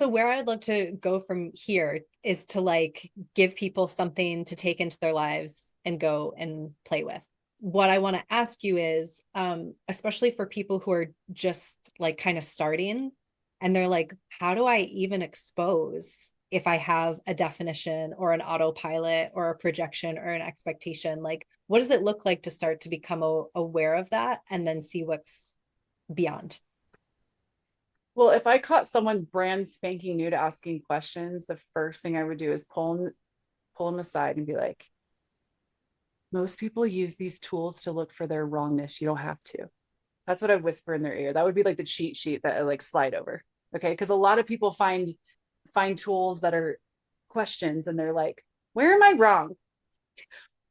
so where I'd love to go from here is to like give people something to take into their lives and go and play with. What I want to ask you is, especially for people who are just like kind of starting and they're like, how do I even expose if I have a definition or an autopilot or a projection or an expectation? Like, what does it look like to start to become aware of that and then see what's beyond? Well, if I caught someone brand spanking new to asking questions, the first thing I would do is pull them aside and be like, most people use these tools to look for their wrongness. You don't have to. That's what I whisper in their ear. That would be like the cheat sheet that I like slide over. Okay. Because a lot of people find tools that are questions and they're like, where am I wrong?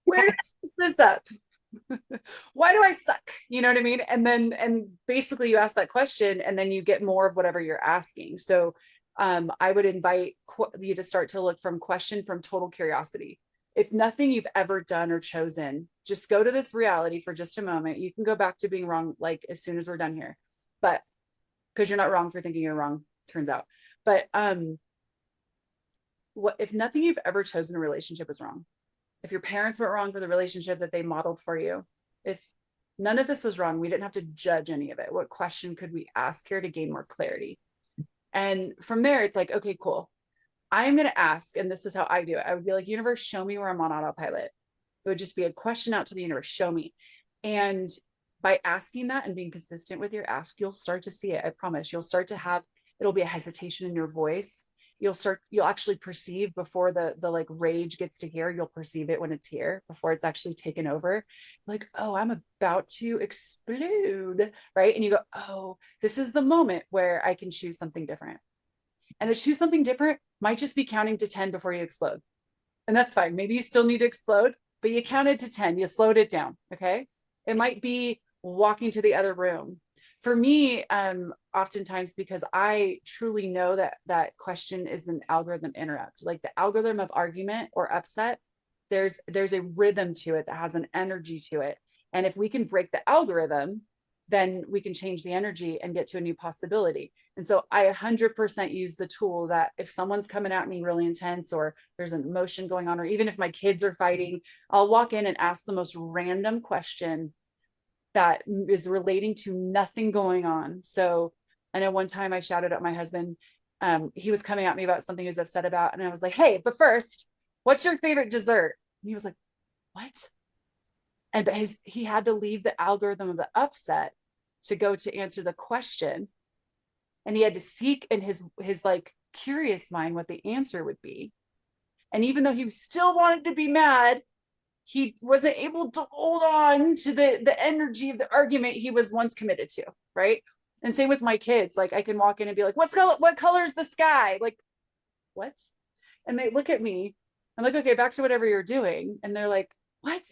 Where did I mess this up? Why do I suck? You know what I mean? And basically you ask that question and then you get more of whatever you're asking. So I would invite you to start to look from question from total curiosity. If nothing you've ever done or chosen, just go to this reality for just a moment. You can go back to being wrong like as soon as we're done here, but because you're not wrong for thinking you're wrong, turns out. But what if nothing you've ever chosen in a relationship is wrong? If your parents weren't wrong for the relationship that they modeled for you, if none of this was wrong, we didn't have to judge any of it. What question could we ask here to gain more clarity? And from there, it's like, okay, cool. I'm going to ask, and this is how I do it. I would be like, universe, show me where I'm on autopilot. It would just be a question out to the universe, show me. And by asking that and being consistent with your ask, you'll start to see it. I promise. You'll start to have, it'll be a hesitation in your voice. You'll actually perceive before the like rage gets to here, you'll perceive it when it's here before it's actually taken over. Like, oh, I'm about to explode, right? And you go, oh, this is the moment where I can choose something different. And to choose something different might just be counting to 10 before you explode. And that's fine. Maybe you still need to explode, but you counted to 10, you slowed it down. Okay. It might be walking to the other room. For me, oftentimes because I truly know that that question is an algorithm interrupt, like the algorithm of argument or upset. There's a rhythm to it that has an energy to it. And if we can break the algorithm, then we can change the energy and get to a new possibility. And so I 100% use the tool that if someone's coming at me really intense or there's an emotion going on, or even if my kids are fighting, I'll walk in and ask the most random question that is relating to nothing going on. So I know one time I shouted at my husband. He was coming at me about something he was upset about. And I was like, hey, but first, what's your favorite dessert? And he was like, what? And he had to leave the algorithm of the upset to go to answer the question. And he had to seek in his like curious mind what the answer would be. And even though he still wanted to be mad, he wasn't able to hold on to the energy of the argument he was once committed to, right? And same with my kids. Like I can walk in and be like, what color is the sky? Like, what? And they look at me. I'm like, okay, back to whatever you're doing. And they're like, what?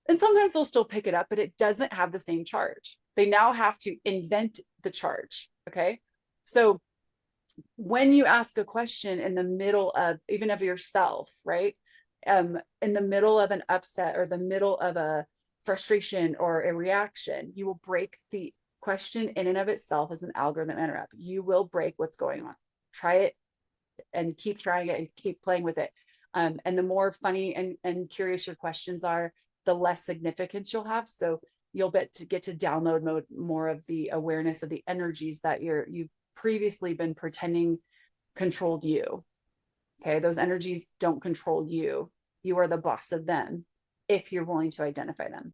And sometimes they'll still pick it up, but it doesn't have the same charge. They now have to invent the charge. Okay. So when you ask a question in the middle of even of yourself, right? In the middle of an upset or the middle of a frustration or a reaction, you will break the question in and of itself as an algorithm interrupt. You will break what's going on. Try it and keep trying it and keep playing with it. And the more funny and curious your questions are, the less significance you'll have. So you'll get to download more of the awareness of the energies that you've previously been pretending controlled you. Okay. Those energies don't control you. You are the boss of them if you're willing to identify them.